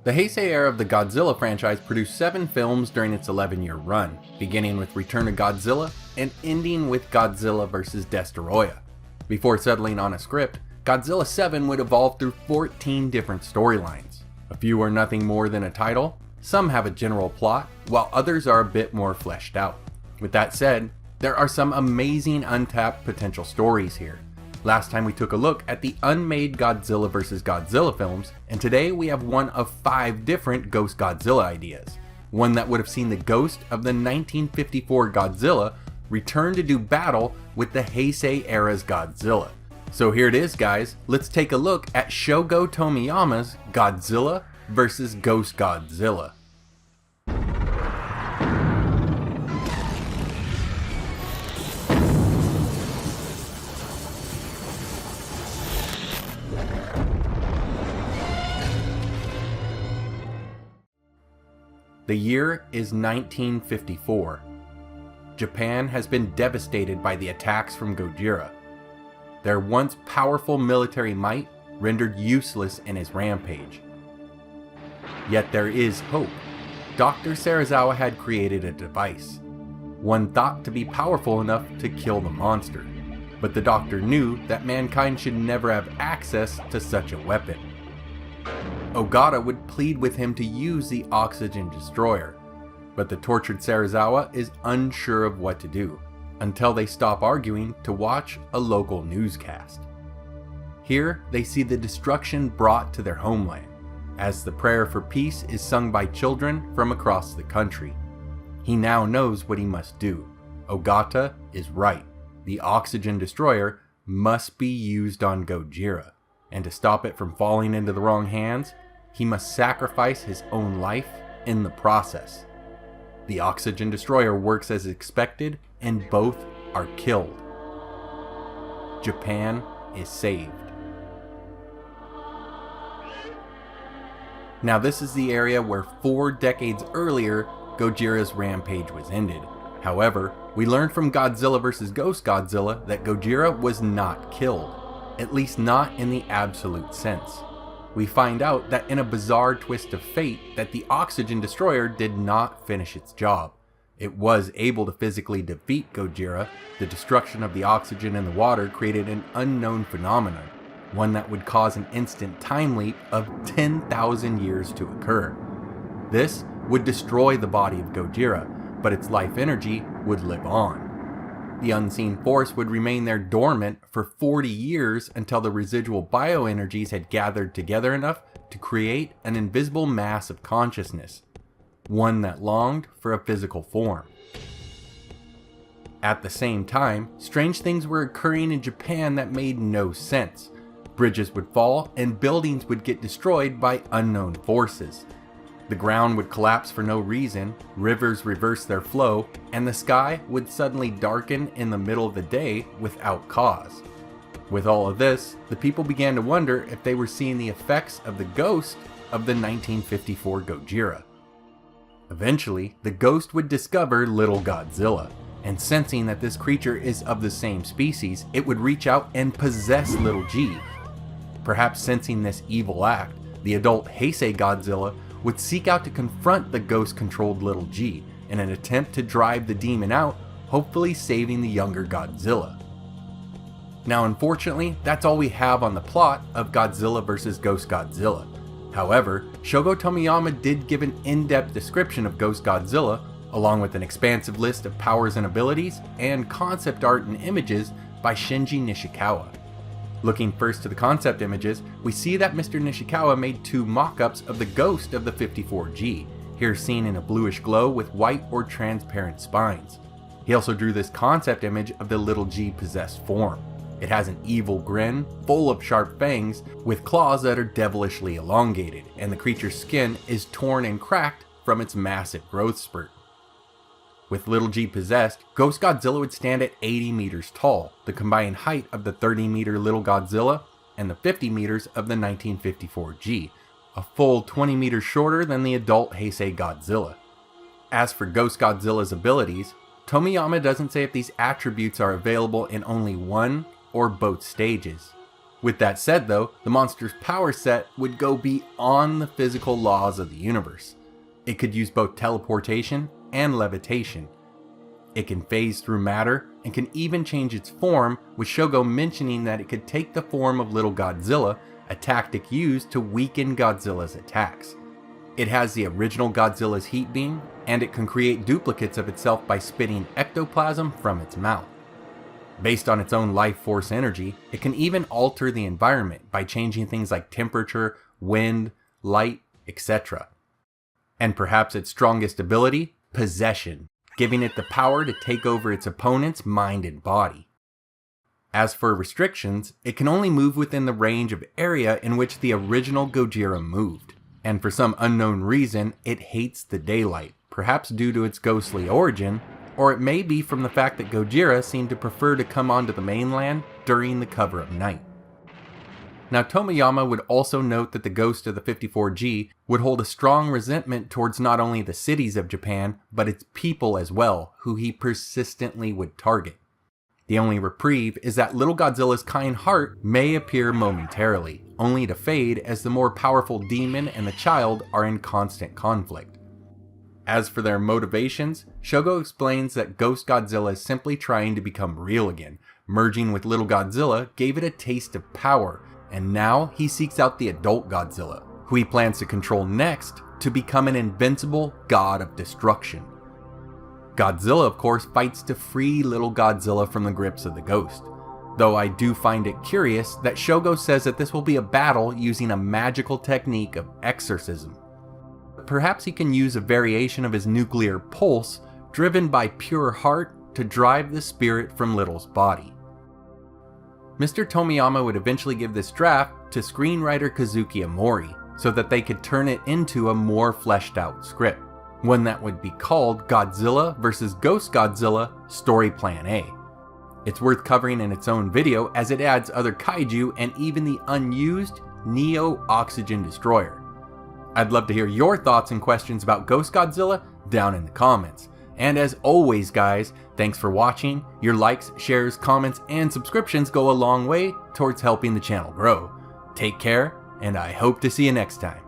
The Heisei era of the Godzilla franchise produced 7 films during its 11-year run, beginning with Return of Godzilla and ending with Godzilla vs. Destoroyah. Before settling on a script, Godzilla 7 would evolve through 14 different storylines. A few are nothing more than a title, some have a general plot, while others are a bit more fleshed out. With that said, there are some amazing untapped potential stories here. Last time we took a look at the Unmade Godzilla vs. Godzilla films, and today we have one of 5 different Ghost Godzilla ideas. One that would have seen the ghost of the 1954 Godzilla return to do battle with the Heisei era's Godzilla. So here it is, guys, let's take a look at Shogo Tomiyama's Godzilla vs. Ghost Godzilla. The year is 1954. Japan has been devastated by the attacks from Gojira. Their once powerful military might rendered useless in his rampage. Yet there is hope. Dr. Serizawa had created a device, one thought to be powerful enough to kill the monster. But the doctor knew that mankind should never have access to such a weapon. Ogata would plead with him to use the oxygen destroyer, but the tortured Serizawa is unsure of what to do, until they stop arguing to watch a local newscast. Here they see the destruction brought to their homeland, as the prayer for peace is sung by children from across the country. He now knows what he must do. Ogata is right. The oxygen destroyer must be used on Gojira, and to stop it from falling into the wrong hands, he must sacrifice his own life in the process. The oxygen destroyer works as expected, and both are killed. Japan is saved. Now this is the area where 4 decades earlier, Gojira's rampage was ended. However, we learned from Godzilla vs. Ghost Godzilla that Gojira was not killed, at least not in the absolute sense. We find out that in a bizarre twist of fate that the oxygen destroyer did not finish its job. It was able to physically defeat Gojira. The destruction of the oxygen in the water created an unknown phenomenon, one that would cause an instant time leap of 10,000 years to occur. This would destroy the body of Gojira, but its life energy would live on. The unseen force would remain there dormant for 40 years until the residual bioenergies had gathered together enough to create an invisible mass of consciousness, one that longed for a physical form. At the same time, strange things were occurring in Japan that made no sense. Bridges would fall and buildings would get destroyed by unknown forces. The ground would collapse for no reason, rivers reverse their flow, and the sky would suddenly darken in the middle of the day without cause. With all of this, the people began to wonder if they were seeing the effects of the ghost of the 1954 Gojira. Eventually, the ghost would discover little Godzilla, and sensing that this creature is of the same species, it would reach out and possess little G. Perhaps sensing this evil act, the adult Heisei Godzilla would seek out to confront the ghost-controlled little G in an attempt to drive the demon out, hopefully saving the younger Godzilla. Now unfortunately, that's all we have on the plot of Godzilla vs. Ghost Godzilla. However, Shogo Tomiyama did give an in-depth description of Ghost Godzilla, along with an expansive list of powers and abilities, and concept art and images by Shinji Nishikawa. Looking first to the concept images, we see that Mr. Nishikawa made 2 mock-ups of the ghost of the 54G, here seen in a bluish glow with white or transparent spines. He also drew this concept image of the little G possessed form. It has an evil grin, full of sharp fangs, with claws that are devilishly elongated, and the creature's skin is torn and cracked from its massive growth spurt. With little G possessed, Ghost Godzilla would stand at 80 meters tall, the combined height of the 30-meter Little Godzilla and the 50 meters of the 1954 G, a full 20 meters shorter than the adult Heisei Godzilla. As for Ghost Godzilla's abilities, Tomiyama doesn't say if these attributes are available in only one or both stages. With that said though, the monster's power set would go beyond the physical laws of the universe. It could use both teleportation and levitation. It can phase through matter and can even change its form, with Shogo mentioning that it could take the form of little Godzilla, a tactic used to weaken Godzilla's attacks. It has the original Godzilla's heat beam, and it can create duplicates of itself by spitting ectoplasm from its mouth. Based on its own life force energy, it can even alter the environment by changing things like temperature, wind, light, etc. And perhaps its strongest ability, possession, giving it the power to take over its opponent's mind and body. As for restrictions, it can only move within the range of area in which the original Gojira moved. And for some unknown reason, it hates the daylight, perhaps due to its ghostly origin, or it may be from the fact that Gojira seemed to prefer to come onto the mainland during the cover of night. Now Tomiyama would also note that the ghost of the 54G would hold a strong resentment towards not only the cities of Japan, but its people as well, who he persistently would target. The only reprieve is that little Godzilla's kind heart may appear momentarily, only to fade as the more powerful demon and the child are in constant conflict. As for their motivations, Shogo explains that Ghost Godzilla is simply trying to become real again. Merging with little Godzilla gave it a taste of power, and now he seeks out the adult Godzilla, who he plans to control next to become an invincible god of destruction. Godzilla, of course, fights to free little Godzilla from the grips of the ghost, though I do find it curious that Shogo says that this will be a battle using a magical technique of exorcism. Perhaps he can use a variation of his nuclear pulse, driven by pure heart, to drive the spirit from Little's body. Mr. Tomiyama would eventually give this draft to screenwriter Kazuki Amori, so that they could turn it into a more fleshed out script, one that would be called Godzilla Vs Ghost Godzilla Story Plan A. It's worth covering in its own video as it adds other kaiju and even the unused Neo Oxygen Destroyer. I'd love to hear your thoughts and questions about Ghost Godzilla down in the comments. And as always guys, thanks for watching. Your likes, shares, comments, and subscriptions go a long way towards helping the channel grow. Take care, and I hope to see you next time.